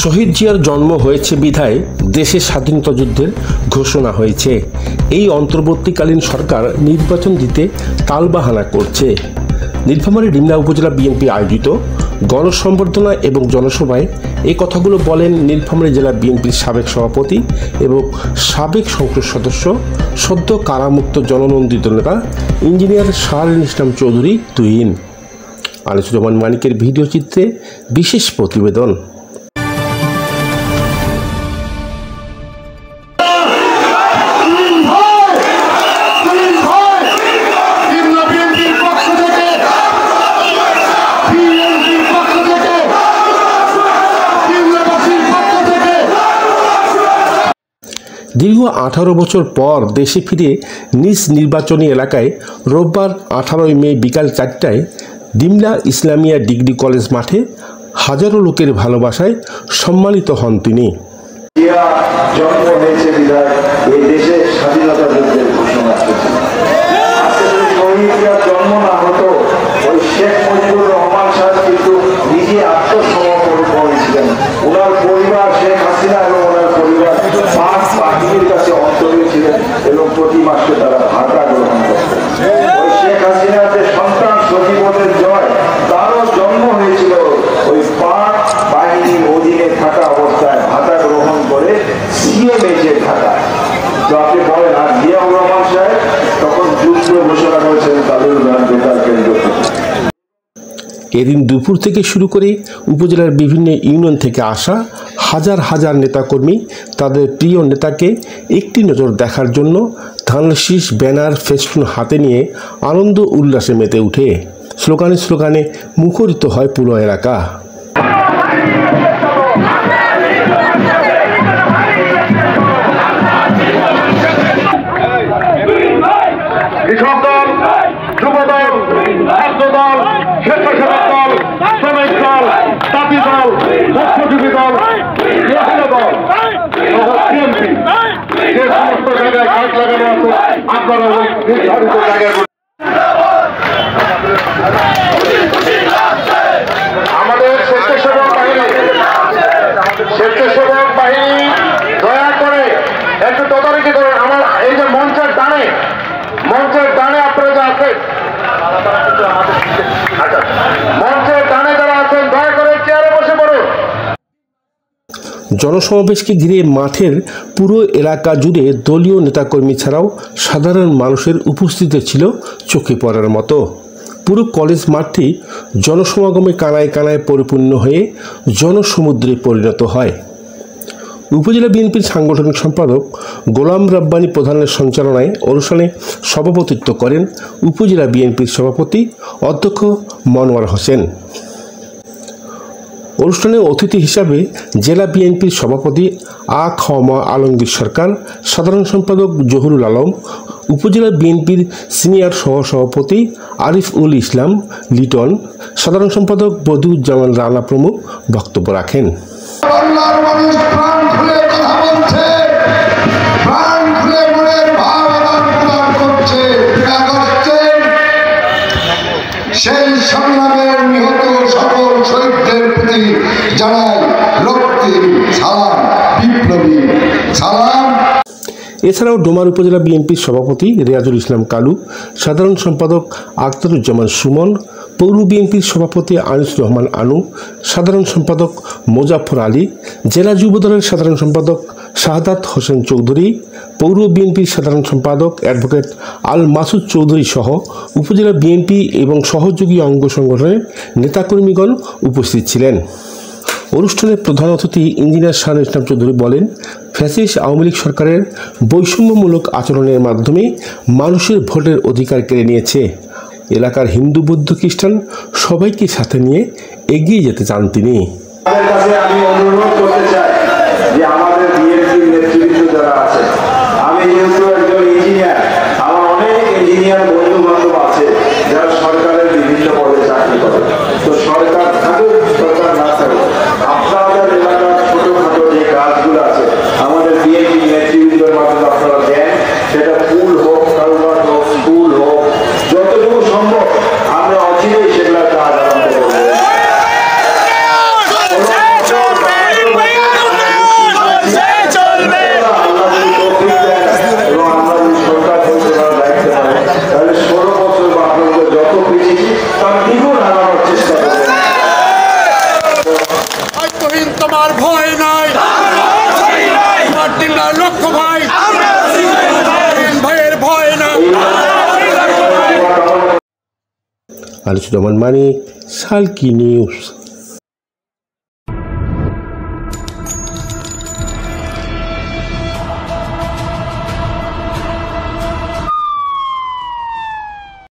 শহীদ জিয়ার জন্ম হয়েছে বিধায় দেশের স্বাধীনতা যুদ্ধের ঘোষণা হয়েছে। এই অন্তর্বর্তীকালীন সরকার নির্বাচন দিতে তালবাহানা করছে। নীলফামারী ডিমলা উপজেলা বিএনপি আয়োজিত গণসংবর্ধনা এবং জনসভায় এই কথাগুলো বলেন নীলফামারী জেলা বিএনপির সাবেক সভাপতি এবং সাবেক সংসদ সদস্য, সদ্য কারামুক্ত জননন্দিত নেতা ইঞ্জিনিয়ার শাহরিন ইসলাম চৌধুরী তুহিন। আনিসুজ্জামান মানিকের ভিডিও চিত্রে বিশেষ প্রতিবেদন। দীর্ঘ 18 বছর পর দেশে ফিরে নিজ নির্বাচনী এলাকায় রোববার 18 মে বিকাল 4টায় ডিমলা ইসলামিয়া ডিগ্রি কলেজ মাঠে হাজারো লোকের ভালোবাসায় সম্মানিত হন তিনি। প্রতি মাসে তারা ভাতা গ্রহণ করতেন। ওই শেখ হাসিনার যে সন্তান সজীবনের জয়, তারও জন্ম হয়েছিল ওই পাক বাহিনীর অধীনে থাকা অবস্থায় ভাতা গ্রহণ করে সিএমএইচে থাকা। তো আপনি বলেন, আর জিয়াউর রহমান সাহেব তখন যুদ্ধ ঘোষণা করেছেন তাদের বেতার কেন্দ্র থেকে। এদিন দুপুর থেকে শুরু করে উপজেলার বিভিন্ন ইউনিয়ন থেকে আসা হাজার হাজার নেতাকর্মী তাদের প্রিয় নেতাকে একটি নজর দেখার জন্য ধানশীষ, ব্যানার, ফেস্টুন হাতে নিয়ে আনন্দ উল্লাসে মেতে উঠে স্লোগানে স্লোগানে মুখরিত হয় পুরো এলাকা। আমাদের স্বেচ্ছাসেবক বাহিনী দয়া করে একটু তদারকি করেন। আমার এই যে মঞ্চের ডানে আপনারা যা আছেন, মঞ্চের ডানে যারা আছেন দয়া করে চেয়ারে বসে পড়ুন। জনসমাবেশকে ঘিরে মাঠের পুরো এলাকা জুড়ে দলীয় নেতাকর্মী ছাড়াও সাধারণ মানুষের উপস্থিতি ছিল চোখে পড়ার মতো। পুরো কলেজ মাঠটি জনসমাগমে কানায় কানায় পরিপূর্ণ হয়ে জনসমুদ্রে পরিণত হয়। উপজেলা বিএনপির সাংগঠনিক সম্পাদক গোলাম রাব্বানী প্রধানের সঞ্চালনায় অনুষ্ঠানে সভাপতিত্ব করেন উপজেলা বিএনপির সভাপতি অধ্যক্ষ মনোয়ার হোসেন। অনুষ্ঠানে অতিথি হিসাবে জেলা বিএনপির সভাপতি আলমগীর সরকার, সাধারণ সম্পাদক জহুরুল আলম, উপজেলা বিএনপির সিনিয়র সহসভাপতি আরিফুল ইসলাম লিটন, সাধারণ সম্পাদক বদিউজ্জামান রানা প্রমুখ বক্তব্য রাখেন। সেই সংগ্রামের নিহত সকল শহীদদের প্রতি জানাই রক্তিম সালাম, বিপ্লবী সালাম। এছাড়াও ডোমার উপজেলা বিএনপির সভাপতি রিয়াজুল ইসলাম কালু, সাধারণ সম্পাদক আখতারুজ্জামান সুমন, পৌর বিএনপির সভাপতি আনিসুর রহমান আনু, সাধারণ সম্পাদক মোজাফর আলী, জেলা যুবদলের সাধারণ সম্পাদক শাহাদাত হোসেন চৌধুরী, পৌর বিএনপির সাধারণ সম্পাদক অ্যাডভোকেট আল মাসুদ চৌধুরী সহ উপজেলা বিএনপি এবং সহযোগী অঙ্গ সংগঠনের নেতাকর্মীগণ উপস্থিত ছিলেন। অনুষ্ঠানে প্রধান অতিথি ইঞ্জিনিয়ার শাহরিন ইসলাম চৌধুরী বলেন, ফ্যাসিস্ট আওয়ামী লীগ সরকারের বৈষম্যমূলক আচরণের মাধ্যমে মানুষের ভোটের অধিকার কেড়ে নিয়েছে। এলাকার হিন্দু, বৌদ্ধ, খ্রিস্টান সবাইকে সাথে নিয়ে এগিয়ে যেতে চান তিনি। আমি অনুরোধ করতে চাই যে আমাদের বিএনপির নেতৃত্ব যারা আছে, আমি যেহেতু একজন ইঞ্জিনিয়ার, আমার অনেক ইঞ্জিনিয়ার বন্ধু বান্ধব আছে যারা সরকারের বিভিন্ন পদে চাকরি করে। তো সরকার থাকুক, সরকার না থাকুক, আপনাদের এলাকার ছোটখাটো যে কাজগুলো আছে আমাদের বিএনপি নেতৃত্বের মাধ্যমে আপনারা দেন, সেটা ফুল হোক, কারবার হোক, স্কুল হোক, যতটুকু সম্ভব আমরা অচিরেই সেগুলা কাজ আরম্ভ করবো। আনিসুর রহমান মানিক, সালকি নিউজ।